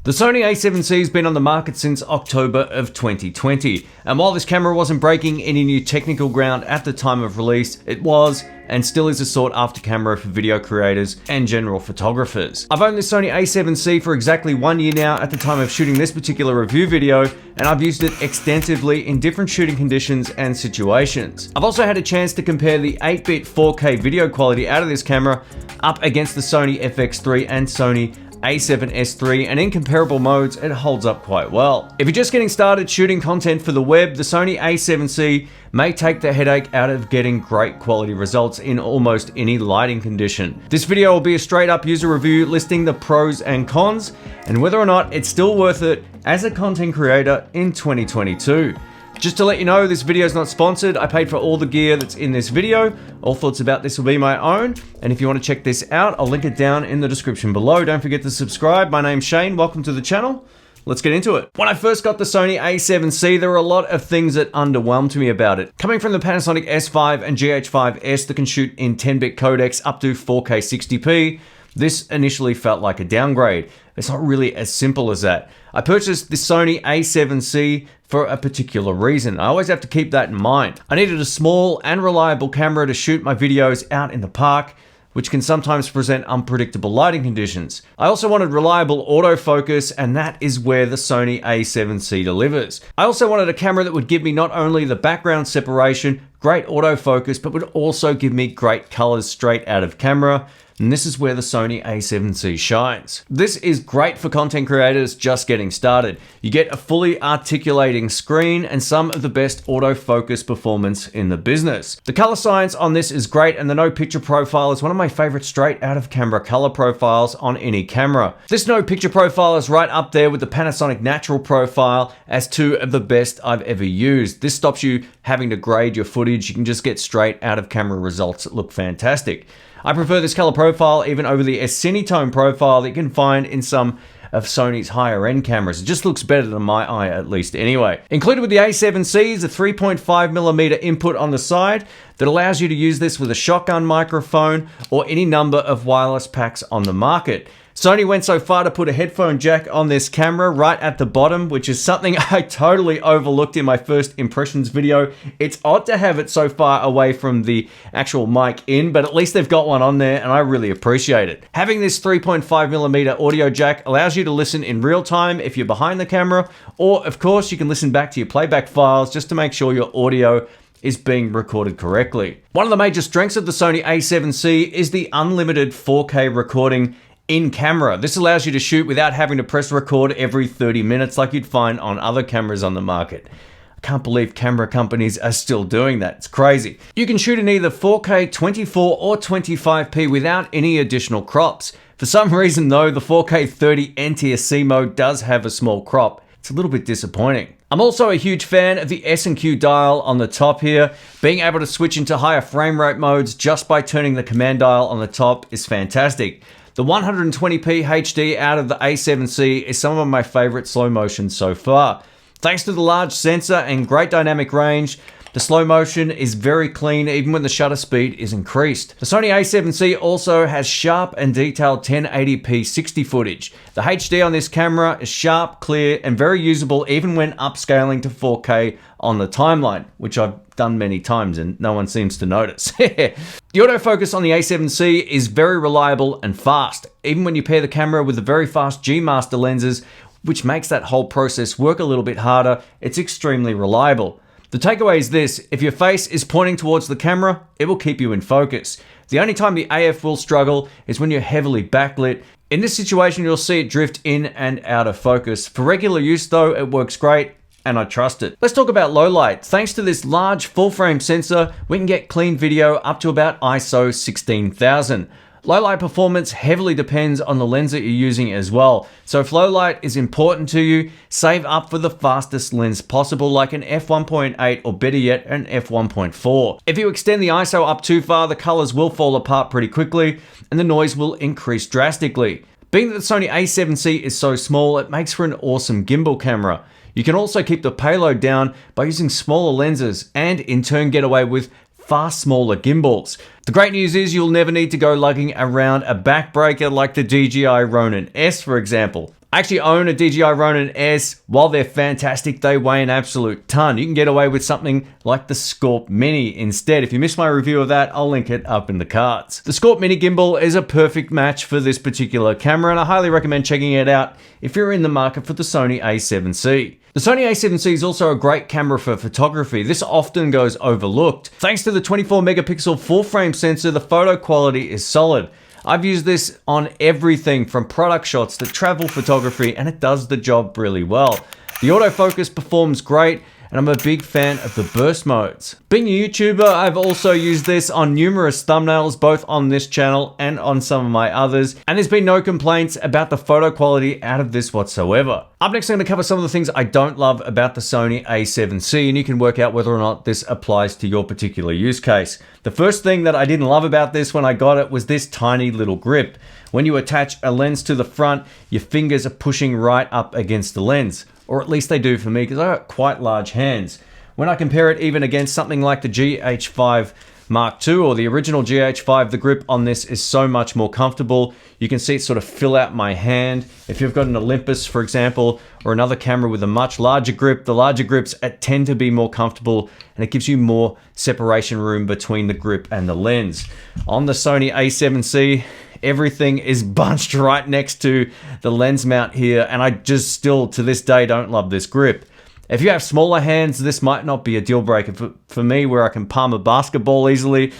The Sony A7C has been on the market since October of 2020, and while this camera wasn't breaking any new technical ground at the time of release, it was and still is a sought after camera for video creators and general photographers. I've owned this Sony A7C for exactly 1 year now at the time of shooting this particular review video, and I've used it extensively in different shooting conditions and situations. I've also had a chance to compare the 8-bit 4K video quality out of this camera up against the Sony FX3 and Sony A7S3, and in comparable modes, it holds up quite well. If you're just getting started shooting content for the web, the Sony A7C may take the headache out of getting great quality results in almost any lighting condition. This video will be a straight up user review listing the pros and cons, and whether or not it's still worth it as a content creator in 2022. Just to let you know, this video is not sponsored. I paid for all the gear that's in this video. All thoughts about this will be my own. And if you want to check this out, I'll link it down in the description below. Don't forget to subscribe. My name's Shane. Welcome to the channel. Let's get into it. When I first got the Sony A7C, there were a lot of things that underwhelmed me about it. Coming from the Panasonic S5 and GH5S that can shoot in 10-bit codecs up to 4K 60p, this initially felt like a downgrade. It's not really as simple as that. I purchased the Sony A7C for a particular reason. I always have to keep that in mind. I needed a small and reliable camera to shoot my videos out in the park, which can sometimes present unpredictable lighting conditions. I also wanted reliable autofocus, and that is where the Sony A7C delivers. I also wanted a camera that would give me not only the background separation, great autofocus, but would also give me great colors straight out of camera. And this is where the Sony A7C shines. This is great for content creators just getting started. You get a fully articulating screen and some of the best autofocus performance in the business. The color science on this is great, and the no picture profile is one of my favorite straight out of camera color profiles on any camera. This no picture profile is right up there with the Panasonic natural profile as two of the best I've ever used. This stops you having to grade your footage. You can just get straight out of camera results that look fantastic. I prefer this color profile even over the S-Cinetone profile that you can find in some of Sony's higher end cameras. It just looks better than my eye, at least anyway. Included with the A7C is a 3.5mm input on the side that allows you to use this with a shotgun microphone or any number of wireless packs on the market. Sony went so far to put a headphone jack on this camera right at the bottom, which is something I totally overlooked in my first impressions video. It's odd to have it so far away from the actual mic in, but at least they've got one on there, and I really appreciate it. Having this 3.5mm audio jack allows you to listen in real time if you're behind the camera, or of course you can listen back to your playback files just to make sure your audio is being recorded correctly. One of the major strengths of the Sony A7C is the unlimited 4K recording in camera. This allows you to shoot without having to press record every 30 minutes like you'd find on other cameras on the market. I can't believe camera companies are still doing that. It's crazy. You can shoot in either 4K, 24 or 25p without any additional crops. For some reason though, the 4K 30 NTSC mode does have a small crop. It's a little bit disappointing. I'm also a huge fan of the S&Q dial on the top here. Being able to switch into higher frame rate modes just by turning the command dial on the top is fantastic. The 120p HD out of the A7C is some of my favorite slow motion so far. Thanks to the large sensor and great dynamic range, the slow motion is very clean even when the shutter speed is increased. The Sony A7C also has sharp and detailed 1080p 60 footage. The HD on this camera is sharp, clear, and very usable even when upscaling to 4K on the timeline, which I've done many times and no one seems to notice. The autofocus on the A7C is very reliable and fast, even when you pair the camera with the very fast G Master lenses, which makes that whole process work a little bit harder. It's extremely reliable. The takeaway is this: if your face is pointing towards the camera, it will keep you in focus. The only time the AF will struggle is when you're heavily backlit. In this situation, you'll see it drift in and out of focus. For regular use though, it works great, and I trust it. Let's talk about low light. Thanks to this large full frame sensor, we can get clean video up to about ISO 16000. Low light performance heavily depends on the lens that you're using as well. So if low light is important to you, save up for the fastest lens possible, like an f1.8 or better yet, an f1.4. If you extend the ISO up too far, the colors will fall apart pretty quickly and the noise will increase drastically. Being that the Sony A7C is so small, it makes for an awesome gimbal camera. You can also keep the payload down by using smaller lenses and in turn get away with far smaller gimbals. The great news is you'll never need to go lugging around a backbreaker like the DJI Ronin S, for example. I actually own a DJI Ronin S. While they're fantastic, they weigh an absolute ton. You can get away with something like the Scorp Mini instead. If you missed my review of that, I'll link it up in the cards. The Scorp Mini gimbal is a perfect match for this particular camera, and I highly recommend checking it out if you're in the market for the Sony A7C. The Sony A7C is also a great camera for photography. This often goes overlooked. Thanks to the 24 megapixel full frame sensor, the photo quality is solid. I've used this on everything from product shots to travel photography, and it does the job really well. The autofocus performs great, and I'm a big fan of the burst modes. Being a YouTuber, I've also used this on numerous thumbnails, both on this channel and on some of my others, and there's been no complaints about the photo quality out of this whatsoever. Up next, I'm going to cover some of the things I don't love about the Sony A7C, and you can work out whether or not this applies to your particular use case. The first thing that I didn't love about this when I got it was this tiny little grip. When you attach a lens to the front, your fingers are pushing right up against the lens. Or at least they do for me, because I got quite large hands. When I compare it even against something like the GH5 Mark II or the original GH5, the grip on this is so much more comfortable. You can see it sort of fill out my hand. If you've got an Olympus, for example, or another camera with a much larger grip, the larger grips tend to be more comfortable, and it gives you more separation room between the grip and the lens. On the Sony A7C, everything is bunched right next to the lens mount here, and I just still to this day don't love this grip. If you have smaller hands, this might not be a deal breaker. For me, where I can palm a basketball easily,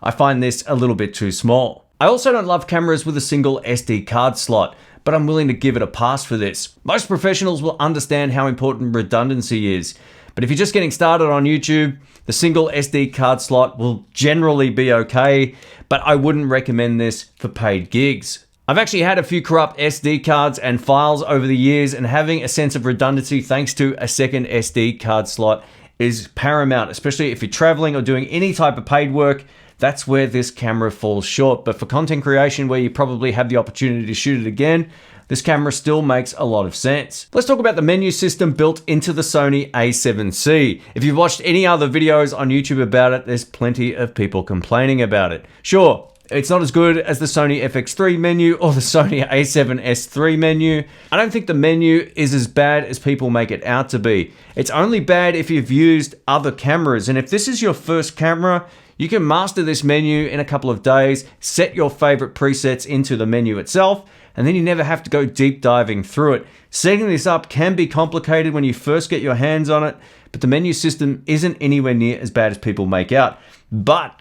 I find this a little bit too small. I also don't love cameras with a single SD card slot, but I'm willing to give it a pass for this. Most professionals will understand how important redundancy is, but if you're just getting started on YouTube, the single SD card slot will generally be okay, but I wouldn't recommend this for paid gigs. I've actually had a few corrupt SD cards and files over the years, and having a sense of redundancy thanks to a second SD card slot is paramount, especially if you're traveling or doing any type of paid work. That's where this camera falls short. But for content creation, where you probably have the opportunity to shoot it again, this camera still makes a lot of sense. Let's talk about the menu system built into the Sony A7C. If you've watched any other videos on YouTube about it, there's plenty of people complaining about it. Sure, it's not as good as the Sony FX3 menu or the Sony A7S3 menu. I don't think the menu is as bad as people make it out to be. It's only bad if you've used other cameras, and if this is your first camera, you can master this menu in a couple of days, set your favorite presets into the menu itself, and then you never have to go deep diving through it. Setting this up can be complicated when you first get your hands on it, but the menu system isn't anywhere near as bad as people make out. But,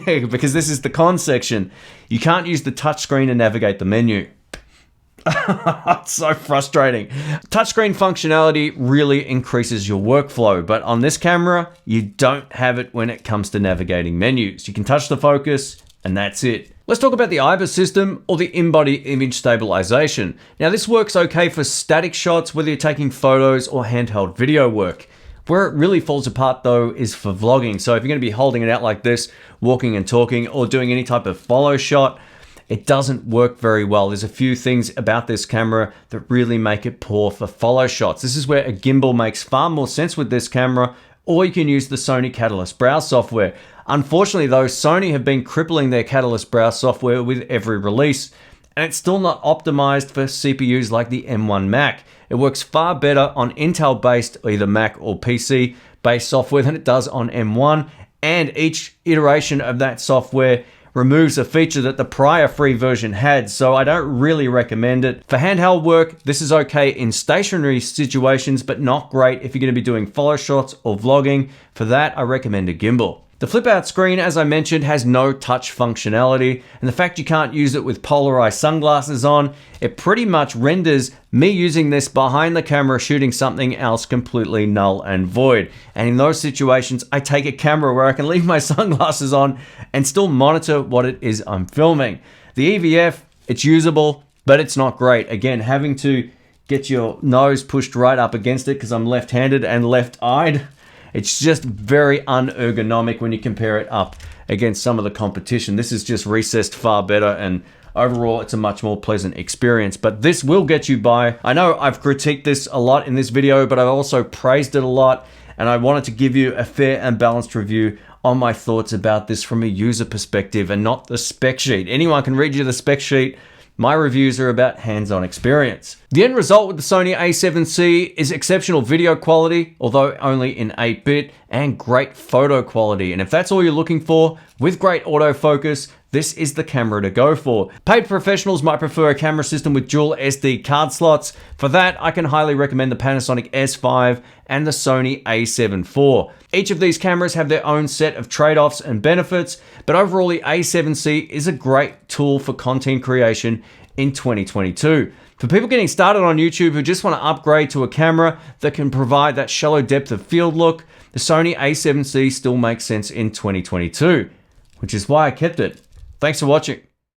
because this is the con section, you can't use the touchscreen to navigate the menu. It's so frustrating. Touchscreen functionality really increases your workflow, but on this camera, you don't have it when it comes to navigating menus. You can touch the focus, and that's it. Let's talk about the IBIS system, or the in-body image stabilization. Now, this works okay for static shots, whether you're taking photos or handheld video work. Where it really falls apart though is for vlogging. So if you're going to be holding it out like this, walking and talking, or doing any type of follow shot, it doesn't work very well. There's a few things about this camera that really make it poor for follow shots. This is where a gimbal makes far more sense with this camera, or you can use the Sony Catalyst Browse software. Unfortunately though, Sony have been crippling their Catalyst Browse software with every release, and it's still not optimized for CPUs like the M1 Mac. It works far better on Intel-based, either Mac or PC-based software than it does on M1, and each iteration of that software removes a feature that the prior free version had, so I don't really recommend it. For handheld work, this is okay in stationary situations, but not great if you're going to be doing follow shots or vlogging. For that, I recommend a gimbal. The flip out screen, as I mentioned, has no touch functionality, and the fact you can't use it with polarized sunglasses on, it pretty much renders me using this behind the camera shooting something else completely null and void. And in those situations, I take a camera where I can leave my sunglasses on and still monitor what it is I'm filming. The EVF, it's usable, but it's not great. Again, having to get your nose pushed right up against it because I'm left-handed and left-eyed, it's just very unergonomic when you compare it up against some of the competition. This is just recessed far better, and overall it's a much more pleasant experience, but this will get you by. I know I've critiqued this a lot in this video, but I've also praised it a lot, and I wanted to give you a fair and balanced review on my thoughts about this from a user perspective and not the spec sheet. Anyone can read you the spec sheet, My reviews are about hands-on experience. The end result with the Sony A7C is exceptional video quality, although only in 8-bit, and great photo quality. And if that's all you're looking for, with great autofocus, this is the camera to go for. Paid professionals might prefer a camera system with dual SD card slots. For that, I can highly recommend the Panasonic S5 and the Sony A7 IV. Each of these cameras have their own set of trade-offs and benefits, but overall the A7C is a great tool for content creation in 2022. For people getting started on YouTube who just want to upgrade to a camera that can provide that shallow depth of field look, the Sony A7C still makes sense in 2022, which is why I kept it. Thanks for watching.